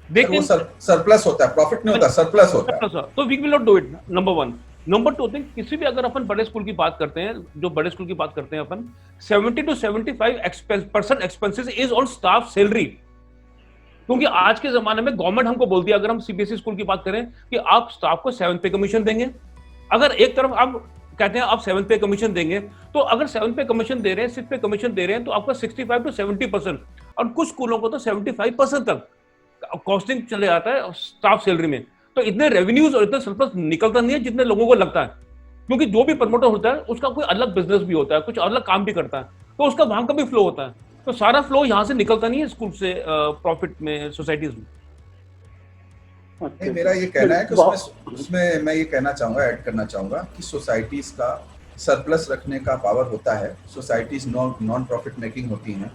[SPEAKER 3] देखिए सरप्लस होता है, प्रॉफिट नहीं होता, सरप्लस होता है,
[SPEAKER 2] तो we will not do it, number 1। Number 2 thing, किसी भी अगर अपन बड़े स्कूल की बात करते हैं, जो बड़े स्कूल की बात करते हैं अपन, 70 to 75% expenses is on staff salary. क्योंकि आज के जमाने में गवर्नमेंट हमको बोलती है, अगर हम सीबीएसई स्कूल की बात करें, कि आप स्टाफ को 7th पे कमीशन देंगे। अगर एक तरफ आप कहते हैं आप 7th पे कमीशन देंगे, तो अगर 7th पे कमीशन दे रहे हैं, 6th पे कमीशन दे रहे हैं, तो आपका 65 to 70%, और कुछ स्कूलों को तो 75% तक कॉस्टिंग चले जाता है स्टाफ सैलरी में। तो इतने रेवेन्यूज और इतना सरप्लस निकलता नहीं है जितने लोगों को लगता है, क्योंकि जो भी प्रमोटर होता है उसका कोई अलग बिजनेस भी होता है, कुछ अलग काम भी करता है, तो उसका वहां का भी फ्लो होता है। तो सारा फ्लो यहाँ से निकलता नहीं है स्कूल से प्रॉफिट में, सोसाइटीज में।
[SPEAKER 3] नहीं, मेरा ये कहना है कि उसमें मैं ये कहना चाहूंगा, ऐड करना चाहूंगा कि सोसाइटीज का सरप्लस रखने का पावर होता है। सोसाइटीज नॉन प्रॉफिट मेकिंग होती हैं।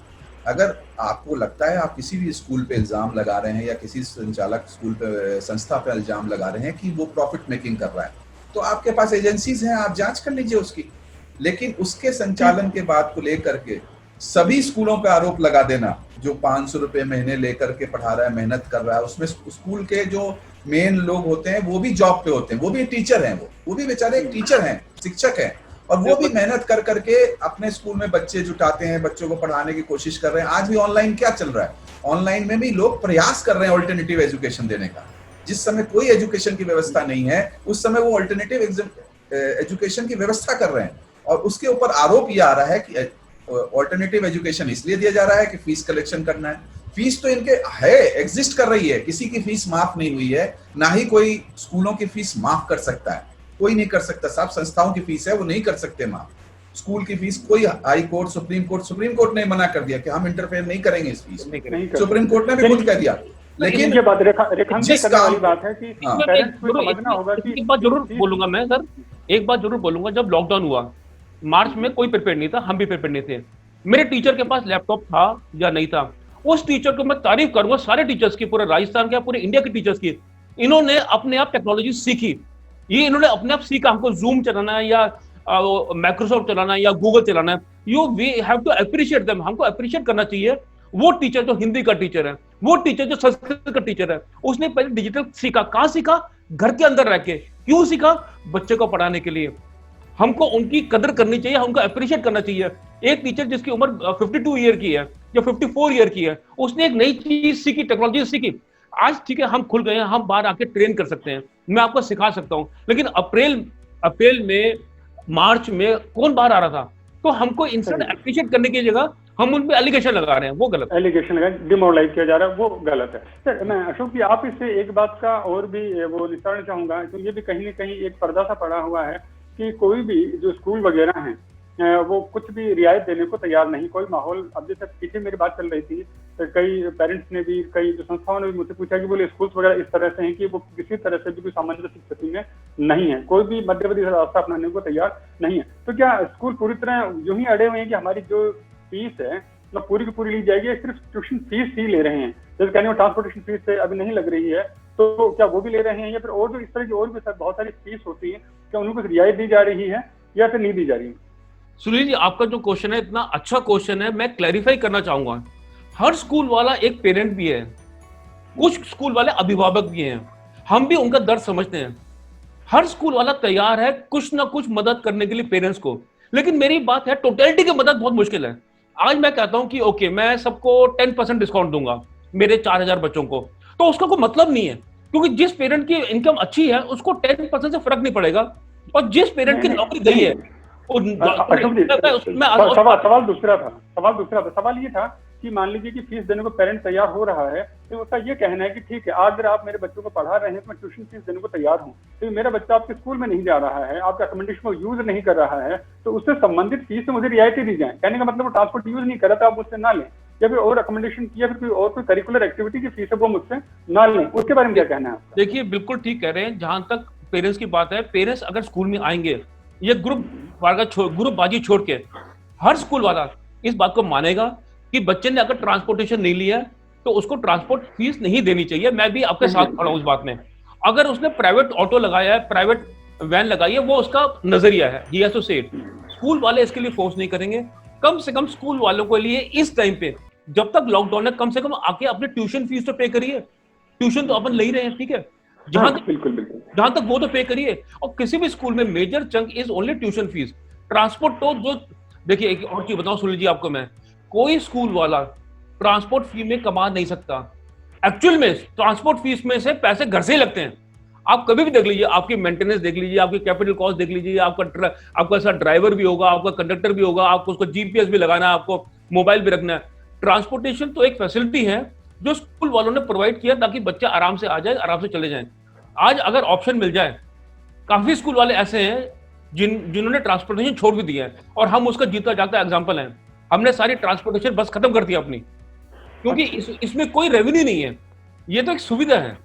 [SPEAKER 3] अगर आपको लगता है आप किसी भी स्कूल पे इल्जाम लगा रहे हैं, या किसी संचालक स्कूल पे, संस्था पे इल्जाम लगा रहे हैं कि वो प्रॉफिट मेकिंग कर रहा है, तो आपके पास एजेंसीज हैं, आप जांच कर लीजिए उसकी। लेकिन उसके संचालन के बाद को लेकर के सभी स्कूलों पे आरोप लगा देना, जो 500 रुपए महीने लेकर के पढ़ा रहा है, मेहनत कर रहा है, उसमें स्कूल के जो मेन लोग होते हैं वो भी जॉब पे होते हैं, वो भी टीचर हैं, वो भी बेचारे एक टीचर हैं, शिक्षक हैं, और वो भी मेहनत कर करके अपने स्कूल में बच्चे जुटाते हैं, बच्चों को पढ़ाने की कोशिश कर रहे हैं। आज भी ऑनलाइन क्या चल रहा है, ऑनलाइन में भी लोग प्रयास कर रहे हैं ऑल्टरनेटिव एजुकेशन देने का। जिस समय कोई एजुकेशन की व्यवस्था नहीं है, उस समय वो ऑल्टरनेटिव एजुकेशन की व्यवस्था कर रहे हैं, और उसके ऊपर आरोप ये आ रहा है कि ऑल्टरनेटिव एजुकेशन इसलिए दिया जा रहा है कि फीस कलेक्शन करना है। फीस तो इनके है, एग्जिस्ट कर रही है, किसी की फीस माफ नहीं हुई है, ना ही कोई स्कूलों की फीस माफ कर सकता है, कोई नहीं कर सकता साहब। संस्थाओं की फीस है, वो नहीं कर सकते माफ। स्कूल की फीस कोई हाई कोर्ट, सुप्रीम कोर्ट ने मना कर दिया कि हम इंटरफेयर नहीं करेंगे इस फीस में, सुप्रीम कोर्ट ने भी खुद कह दिया। लेकिन
[SPEAKER 1] ये बात रेखांकित करने वाली बात है कि पेरेंट्स को समझना होगा कि
[SPEAKER 2] एक बात जरूर बोलूंगा मैं सर, एक बात जरूर बोलूंगा। जब लॉकडाउन हुआ मार्च में, कोई प्रिपेयर नहीं था, हम भी प्रिपेयर नहीं थे। मेरे टीचर के पास लैपटॉप था या नहीं था, उस टीचर को मैं तारीफ करूंगा, सारे टीचर्स की, पूरे राजस्थान के, पूरे इंडिया के टीचर्स की। इन्होंने अपने आप टेक्नोलॉजी सीखी, ये इन्होंने अपने आप सीखा। हमको जूम चलाना है, या माइक्रोसॉफ्ट चलाना है, या गूगल चलाना है, we have to appreciate them. हमको अप्रिशिएट करना चाहिए वो टीचर जो हिंदी का टीचर है, वो टीचर जो संस्कृत का टीचर है। उसने पहले डिजिटल सीखा, कहां सीखा? घर के अंदर रह के। क्यों सीखा? बच्चे को पढ़ाने के लिए। हमको उनकी कदर करनी चाहिए, हमको अप्रिशिएट करना चाहिए। एक टीचर जिसकी उम्र 52 ईयर की है या 54 ईयर की है, उसने एक नई चीज सीखी, टेक्नोलॉजी सीखी। आज ठीक है, हम खुल गए हैं, हम बाहर आके ट्रेन कर सकते हैं, मैं आपको सिखा सकता हूं, लेकिन अप्रैल में, मार्च में कौन बाहर आ रहा था? तो हमको इंसान अप्रिशिएट करने की जगह हम उन पे एलिगेशन लगा रहे हैं, वो गलत है।
[SPEAKER 1] एलिगेशन लगा, डिमोरलाइज किया जा रहा है, वो गलत है। सर मैं अशोक जी आप इससे एक बात का और भी वो निस्तारण चाहूंगा, तो ये भी कहीं न कहीं एक पर्दा सा पड़ा हुआ है कि कोई भी जो स्कूल वगैरह हैं वो कुछ भी रियायत देने को तैयार नहीं, कोई माहौल। अब जैसे पीछे मेरी बात चल रही थी, तो कई पेरेंट्स ने भी, कई जो संस्थाओं ने भी मुझसे पूछा कि बोले स्कूल्स वगैरह इस तरह से हैं कि वो किसी तरह से भी कोई सामंजस्य स्थिति में नहीं है, कोई भी मध्यवर्ती रास्ता अपनाने को तैयार नहीं है। तो क्या स्कूल पूरी तरह यूं ही अड़े हुए हैं कि हमारी जो फीस है मतलब पूरी की पूरी ली जाएगी, सिर्फ ट्यूशन फीस ही ले रहे हैं? जैसे कहने में ट्रांसपोर्टेशन फीस से अभी नहीं लग रही है, तो क्या वो भी ले रहे हैं, या फिर और जो इस तरह की और भी बहुत सारी फीस होती है, क्या उनको कुछ रियायत दी जा रही है या फिर नहीं दी जा रही है?
[SPEAKER 2] सुनील जी, आपका जो क्वेश्चन है इतना अच्छा क्वेश्चन है, मैं क्लैरिफाई करना चाहूंगा। हर स्कूल वाला एक पेरेंट भी है, कुछ स्कूल वाले अभिभावक भी हैं, हम भी उनका दर्द समझते हैं। हर स्कूल वाला तैयार है कुछ ना कुछ मदद करने के लिए पेरेंट्स को, लेकिन मेरी बात है टोटलिटी की मदद बहुत मुश्किल है। आज मैं कहता हूं कि ओके मैं सबको 10% डिस्काउंट दूंगा मेरे 4000 बच्चों को, तो उसका कोई मतलब नहीं है, क्योंकि जिस पेरेंट की इनकम अच्छी है उसको 10% से फर्क नहीं पड़ेगा, और जिस पेरेंट की नौकरी गई है
[SPEAKER 1] सवाल दूसरा था। सवाल ये था कि मान लीजिए कि फीस देने को पेरेंट तैयार हो रहा है, तो उसका ये कहना है कि ठीक है अगर आप मेरे बच्चों को पढ़ा रहे हैं तो मैं ट्यूशन फीस देने को तैयार हूँ, तो मेरा बच्चा आपके स्कूल में नहीं जा रहा है, आपके अकोमोडेशन को यूज नहीं कर रहा है, तो उससे संबंधित फीस से मुझे रियायतें दी जाए। कहने का मतलब वो ट्रांसपोर्ट यूज नहीं कर रहा था, आप मुझसे ना लें, या फिर और अकोमोडेशन की या फिर कोई करिकुलर एक्टिविटी की फीस है वो मुझसे ना लें, उसके बारे में क्या कहना है आपका?
[SPEAKER 2] देखिए बिल्कुल ठीक कह रहे हैं। जहां तक पेरेंट्स की बात है, पेरेंट्स अगर स्कूल में आएंगे, ये ग्रुपबाजी छोड़ के हर स्कूल वाला इस बात को मानेगा कि बच्चे ने अगर ट्रांसपोर्टेशन नहीं लिया तो उसको ट्रांसपोर्ट फीस नहीं देनी चाहिए। मैं भी आपके साथ खड़ा हूं उस बात में। अगर उसने प्राइवेट ऑटो लगाया है, प्राइवेट वैन लगाई है, वो उसका नजरिया है, ही हैज टू से इट। स्कूल वाले इसके लिए फोर्स नहीं करेंगे। कम से कम स्कूल वालों के लिए इस टाइम पे, जब तक लॉकडाउन है, कम से कम आके अपने ट्यूशन फीस तो पे करिए। ट्यूशन तो अपन ले ही रहे हैं, ठीक है, जहां तक वो तो पे करिए। और किसी भी स्कूल में major chunk is only tuition fees. Transport तो जो, देखिए एक और चीज बताऊं सुनील जी आपको मैं, कोई स्कूल वाला ट्रांसपोर्ट फी में कमा नहीं सकता। एक्चुअल में ट्रांसपोर्ट फीस में से पैसे घर से ही लगते हैं। आप कभी भी देख लीजिए, आपकी मेंटेनेंस देख लीजिए, आपकी कैपिटल कॉस्ट देख लीजिए, आपका साथ ड्राइवर भी होगा, आपका कंडक्टर भी होगा, आपको उसको जीपीएस भी लगाना है, आपको मोबाइल भी रखना है। ट्रांसपोर्टेशन तो एक फैसिलिटी है जो स्कूल वालों ने प्रोवाइड किया ताकि बच्चा आराम से आ जाए, आराम से चले जाए। आज अगर ऑप्शन मिल जाए, काफी स्कूल वाले ऐसे हैं जिन्होंने ट्रांसपोर्टेशन छोड़ भी दिया है, और हम उसका जीता जागता एग्जांपल हैं। हमने सारी ट्रांसपोर्टेशन बस खत्म कर दी अपनी, क्योंकि इसमें कोई रेवेन्यू नहीं है, ये तो एक सुविधा है।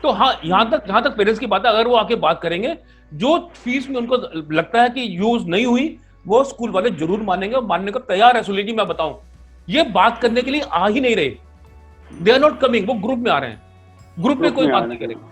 [SPEAKER 2] तो हाँ, जहां तक पेरेंट्स की बात है, अगर वो आके बात करेंगे, जो फीस में उनको लगता है कि यूज नहीं हुई, वो स्कूल वाले जरूर मानेंगे, और मानने को तैयार है। सुनील जी मैं बताऊं, ये बात करने के लिए आ ही नहीं रहे, दे आर नॉट कमिंग, वो ग्रुप में आ रहे हैं, ग्रुप में कोई बात नहीं करेगा।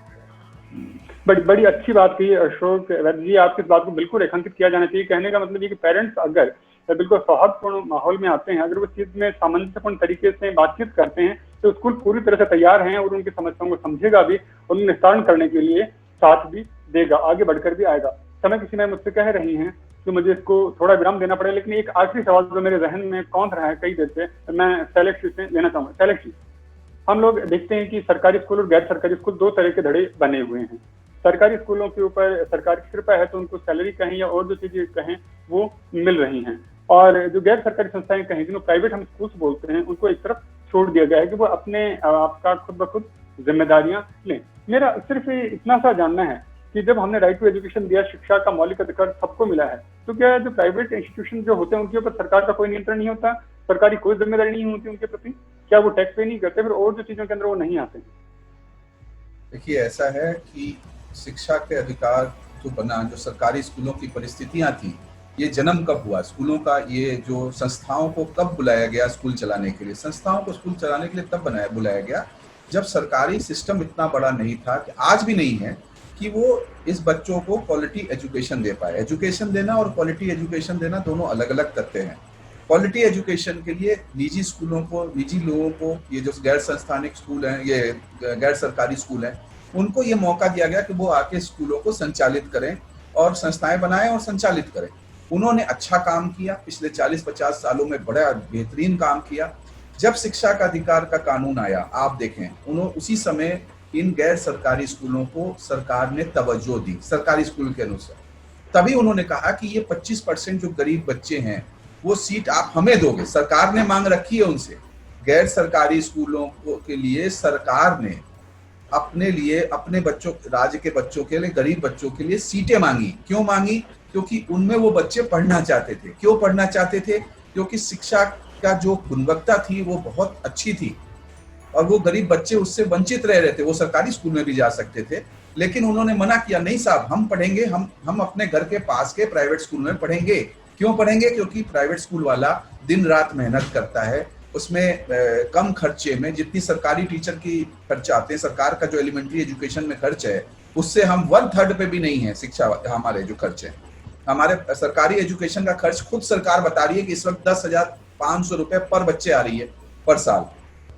[SPEAKER 1] बड़ी अच्छी बात कही अशोक वैद्य जी, आपकी इस बात को बिल्कुल रेखांकित किया जाना चाहिए। कहने का मतलब ये कि पेरेंट्स अगर बिल्कुल सौहार्दपूर्ण माहौल में आते हैं, अगर वो चीज में सामंजस्यपूर्ण तरीके से बातचीत करते हैं, तो स्कूल पूरी तरह से तैयार हैं और उनकी समस्याओं को समझेगा भी, और निस्तारण करने के लिए साथ भी देगा, आगे बढ़कर भी आएगा। समय की सीमा मुझसे कह रही हैं कि मुझे इसको थोड़ा विराम देना पड़ेगा, लेकिन एक आखिरी सवाल जो मेरे जहन में कौंध रहा है कई देर से, मैं शैलेश से लेना चाहूंगा। शैलेश जी, हम लोग देखते हैं कि सरकारी स्कूल और गैर सरकारी स्कूल दो तरह के धड़े बने हुए हैं। सरकारी स्कूलों के ऊपर सरकार की कृपा है तो उनको सैलरी कहें या और जो चीजें कहें वो मिल रही हैं, और जो गैर सरकारी संस्थाएं कहें, जिनको प्राइवेट हम स्कूल्स बोलते हैं, उनको एक तरफ छोड़ दिया गया है कि वो अपने आपका खुद ब खुद जिम्मेदारियां लें। मेरा सिर्फ इतना सा जानना है कि जब हमने राइट टू एजुकेशन दिया, शिक्षा का मौलिक अधिकार सबको मिला है, तो क्या जो प्राइवेट इंस्टीट्यूशन जो होते हैं उनके ऊपर सरकार का कोई नियंत्रण नहीं होता, सरकारी कोई जिम्मेदारी नहीं होती उनके प्रति? क्या वो टैक्स पे नहीं करते, फिर और जो चीजों के अंदर वो नहीं आते?
[SPEAKER 3] देखिए ऐसा है कि शिक्षा के अधिकार जो बना, जो सरकारी स्कूलों की परिस्थितियां थी, ये जन्म कब हुआ स्कूलों का? ये जो संस्थाओं को कब बुलाया गया स्कूल चलाने के लिए? संस्थाओं को स्कूल चलाने के लिए तब बुलाया गया जब सरकारी सिस्टम इतना बड़ा नहीं था, कि आज भी नहीं है, कि वो इस बच्चों को क्वालिटी एजुकेशन दे पाए। एजुकेशन देना और क्वालिटी एजुकेशन देना दोनों अलग अलग तथ्य हैं। क्वालिटी एजुकेशन के लिए निजी स्कूलों को, निजी लोगों को, ये जो गैर संस्थानिक स्कूल हैं, ये गैर सरकारी स्कूल हैं, उनको ये मौका दिया गया कि वो आके स्कूलों को संचालित करें, और संस्थाएं बनाएं और संचालित करें। उन्होंने अच्छा काम किया, पिछले 40-50 सालों में बड़ा बेहतरीन काम किया। जब शिक्षा का अधिकार का कानून आया, आप देखें, उन्होंने उसी समय इन गैर सरकारी स्कूलों को सरकार ने तवज्जो दी सरकारी स्कूल के अनुसार। तभी उन्होंने कहा कि ये 25% जो गरीब बच्चे हैं वो सीट आप हमें दोगे। सरकार ने मांग रखी है उनसे। गैर सरकारी स्कूलों के लिए सरकार ने अपने लिए, अपने बच्चों, राज्य के बच्चों के लिए, गरीब बच्चों के लिए सीटें मांगी। क्यों मांगी? क्योंकि उनमें वो बच्चे पढ़ना चाहते थे। क्यों पढ़ना चाहते थे? क्योंकि शिक्षा का जो गुणवत्ता थी वो बहुत अच्छी थी और वो गरीब बच्चे उससे वंचित रह रहे थे। वो सरकारी स्कूल में भी जा सकते थे, लेकिन उन्होंने मना किया, नहीं साहब, हम पढ़ेंगे, हम अपने घर के पास के प्राइवेट स्कूल में पढ़ेंगे। क्यों पढ़ेंगे? क्योंकि प्राइवेट स्कूल वाला दिन रात मेहनत करता है, उसमें कम खर्चे में, जितनी सरकारी टीचर की खर्चा आते हैं, सरकार का जो एलिमेंट्री एजुकेशन में खर्च है उससे हम 1/3 पे भी नहीं है शिक्षा हमारे जो खर्च है। हमारे सरकारी एजुकेशन का खर्च खुद सरकार बता रही है कि इस वक्त 10,500 रुपए पर बच्चे आ रही है पर साल,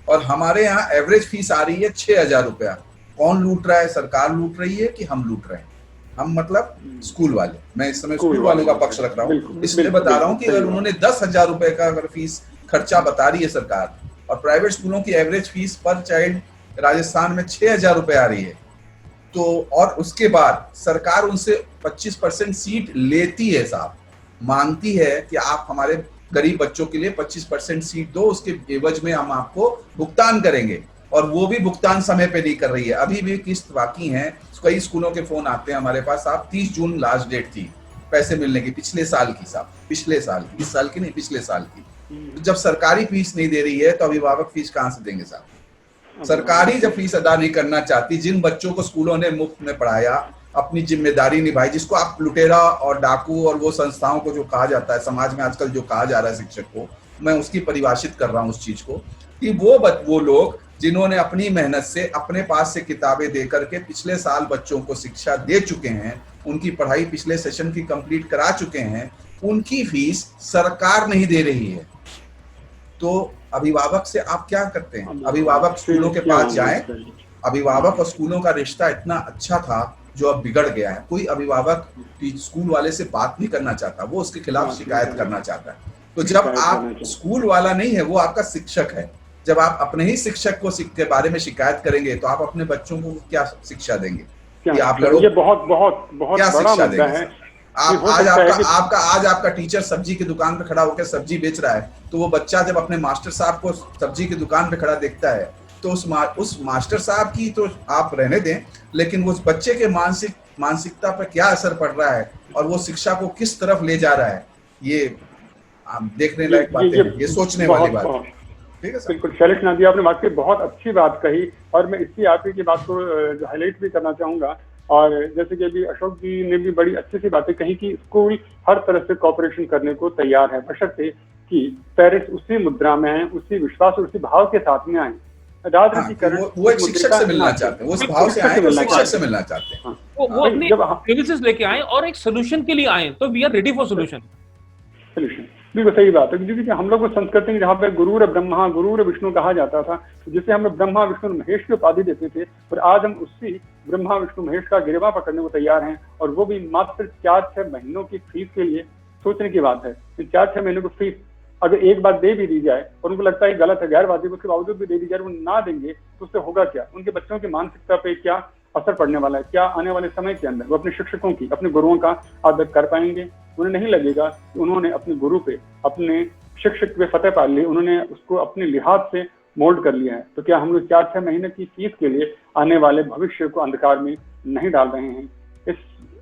[SPEAKER 3] और हमारे यहाँ एवरेज फीस आ रही है 6,000 रुपया। कौन लूट रहा है? सरकार लूट रही है कि हम लूट रहे हैं? हम मतलब स्कूल वाले। मैं इस समय स्कूल वालों का पक्ष रख रहा हूँ, इसलिए बता रहा हूँ कि अगर उन्होंने 10,000 रुपए का अगर फीस खर्चा बता रही है सरकार, और प्राइवेट स्कूलों की एवरेज फीस पर चाइल्ड राजस्थान में 6,000 रुपए आ रही है, तो और उसके बाद सरकार उनसे 25% सीट लेती है साहब, मांगती है कि आप हमारे गरीब बच्चों के लिए 25% सीट दो, उसके एवज में हम आपको भुगतान करेंगे, और वो भी भुगतान समय पे नहीं कर रही है। अभी भी किस्त बाकी है। कई स्कूलों के फोन आते हैं हमारे पास, साहब 30 जून लास्ट डेट थी पैसे मिलने की, पिछले साल की साहब, पिछले साल की, इस साल की नहीं, पिछले साल की। जब सरकारी फीस नहीं दे रही है तो अभिभावक फीस कहाँ से देंगे साहब? सरकारी जब फीस अदा नहीं करना चाहती, जिन बच्चों को स्कूलों ने मुफ्त में पढ़ाया, अपनी जिम्मेदारी निभाई, जिसको आप लुटेरा और डाकू और वो संस्थाओं को जो कहा जाता है समाज में आजकल, जो कहा जा रहा है शिक्षक को, मैं उसकी परिभाषित कर रहा हूँ उस चीज को, कि वो लोग जिन्होंने अपनी मेहनत से अपने पास से किताबें दे करके पिछले साल बच्चों को शिक्षा दे चुके हैं, उनकी पढ़ाई पिछले सेशन की कंप्लीट करा चुके हैं, उनकी फीस सरकार नहीं दे रही है। तो अभिभावक से आप क्या करते हैं? अभिभावक स्कूलों के पास जाएं। अभिभावक और स्कूलों का रिश्ता इतना अच्छा था जो अब बिगड़ गया है। कोई अभिभावक स्कूल वाले से बात नहीं करना चाहता, वो उसके खिलाफ शिकायत करना चाहता है। तो जब आप, स्कूल वाला नहीं है, वो आपका शिक्षक है, जब आप अपने ही शिक्षक को के बारे में शिकायत करेंगे तो आप अपने बच्चों को क्या शिक्षा देंगे? कि आप लड़ो?
[SPEAKER 1] ये बहुत क्या
[SPEAKER 3] शिक्षा देंगे? आज आपका टीचर सब्जी की दुकान पे खड़ा होकर सब्जी बेच रहा है, तो वो बच्चा जब अपने मास्टर साहब को सब्जी की दुकान पे खड़ा देखता है तो उस मास्टर साहब की तो आप रहने दें, लेकिन उस बच्चे के मानसिकता पर क्या असर पड़ रहा है और वो शिक्षा को किस तरफ ले जा रहा है, ये देखने लायक बातें हैं, ये सोचने वाली बात है। ठीक है सर?
[SPEAKER 1] बिल्कुल शैलेश नाथ जी, आपने वाकई बहुत अच्छी बात कही, और मैं इसी आप ही की बात को हाईलाइट भी करना चाहूंगा। और जैसे कि अभी अशोक जी ने भी बड़ी अच्छी सी बातें कही कि स्कूल हर तरह से कॉपरेशन करने को तैयार है, बशर्ते कि पेरेंट्स उसी मुद्रा में आए, उसी विश्वास और उसी भाव के साथ में आए।
[SPEAKER 3] राजनीतिकरण वो एक शिक्षक से मिलना चाहते हैं, वो इस भाव से आए, वो शिक्षक से मिलना चाहते हैं,
[SPEAKER 2] वो अपनी सर्विसेज लेके आए और एक सोल्यूशन के लिए आए, तो we are ready for solution.
[SPEAKER 1] बिल्कुल सही बात है, क्योंकि हम लोग को संस्कृति में जहाँ पे गुरुर ब्रह्मा गुरुर विष्णु कहा जाता था, जिसे हम लोग ब्रह्मा विष्णु महेश की उपाधि देते थे, और आज हम उसी ब्रह्मा विष्णु महेश का गिरवा पकड़ने को तैयार हैं, और वो भी मात्र 4-6 महीनों की फीस के लिए। सोचने की बात है कि 4-6 महीनों की फीस अगर एक बार दे भी दी जाए और उनको लगता है गलत है, गैर वाजिब, उसके बावजूद भी दे दी जाए, वो ना देंगे तो उससे होगा क्या? उनके बच्चों की मानसिकता पे क्या असर पड़ने वाला है? क्या आने वाले समय के अंदर वो अपने शिक्षकों की, अपने गुरुओं का आदर कर पाएंगे? उन्हें नहीं लगेगा कि उन्होंने अपने गुरु पे, अपने शिक्षक पे फतेह पा ली, उन्होंने उसको अपने लिहाज से मोल्ड कर लिया है। तो क्या हम लोग 4-6 महीने की फीस के लिए आने वाले भविष्य को अंधकार में नहीं डाल रहे हैं? इस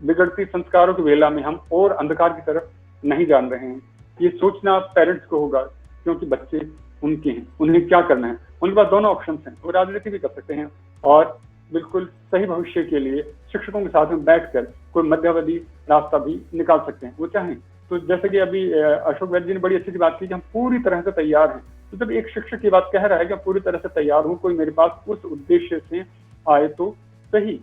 [SPEAKER 1] बिगड़ती संस्कारों की वेला में हम और अंधकार की तरफ नहीं जान रहे हैं? ये सोचना पेरेंट्स को होगा, क्योंकि बच्चे उनके हैं, उन्हें क्या करना है। उनके पास दोनों ऑप्शन हैं, वो राजनीति भी कर सकते हैं और बिल्कुल सही भविष्य के लिए शिक्षकों के साथ में बैठकर कोई मध्यावधि रास्ता भी निकाल सकते हैं, वो चाहें तो। जैसे कि अभी अशोक वैद्य जी ने बड़ी अच्छी सी बात की कि हम पूरी तरह से तैयार हैं। तो जब एक शिक्षक की बात कह रहा है कि पूरी तरह से तैयार हूँ, कोई मेरे पास उस उद्देश्य से आए तो सही,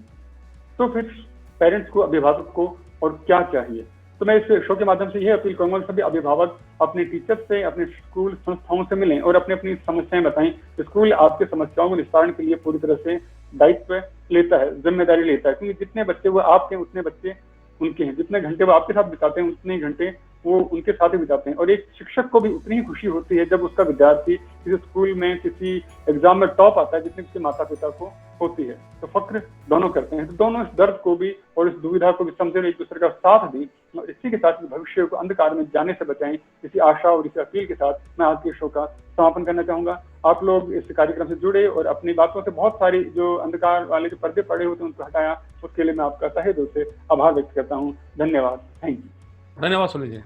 [SPEAKER 1] तो फिर पेरेंट्स को, अभिभावक को और क्या चाहिए? तो मैं इस शो के माध्यम से यह अपील करूंगा कि सभी अभिभावक अपने टीचर से, अपने स्कूल संस्थाओं से मिलें और अपनी अपनी समस्याएं बताएं। स्कूल आपके समस्याओं को निस्तारण के लिए पूरी तरह से दायित्व लेता है, जिम्मेदारी लेता है, क्योंकि जितने बच्चे वो आपके, उतने बच्चे उनके हैं, जितने घंटे वो आपके साथ बिताते हैं उतने ही घंटे वो उनके साथ ही बिताते हैं। और एक शिक्षक को भी उतनी ही खुशी होती है जब उसका विद्यार्थी किसी स्कूल में किसी एग्जाम में टॉप आता है जितनी उसके माता पिता को होती है। तो फक्र दोनों करते हैं। तो दोनों इस दर्द को भी और इस दुविधा को भी समझें, एक दूसरे का साथ दें और इसी के साथ भविष्य को अंधकार में जाने से बचाएं। इसी आशा और इसी अपील के साथ मैं आज के शो का समापन करना चाहूंगा। आप लोग इस कार्यक्रम से जुड़े और अपनी बातों से बहुत सारी जो अंधकार वाले जो पर्दे पड़े होते हैं उनको हटाया, उसके लिए मैं आपका तहे दिल से आभार व्यक्त करता हूँ। धन्यवाद। Thank you.
[SPEAKER 2] धन्यवाद सुनील जी।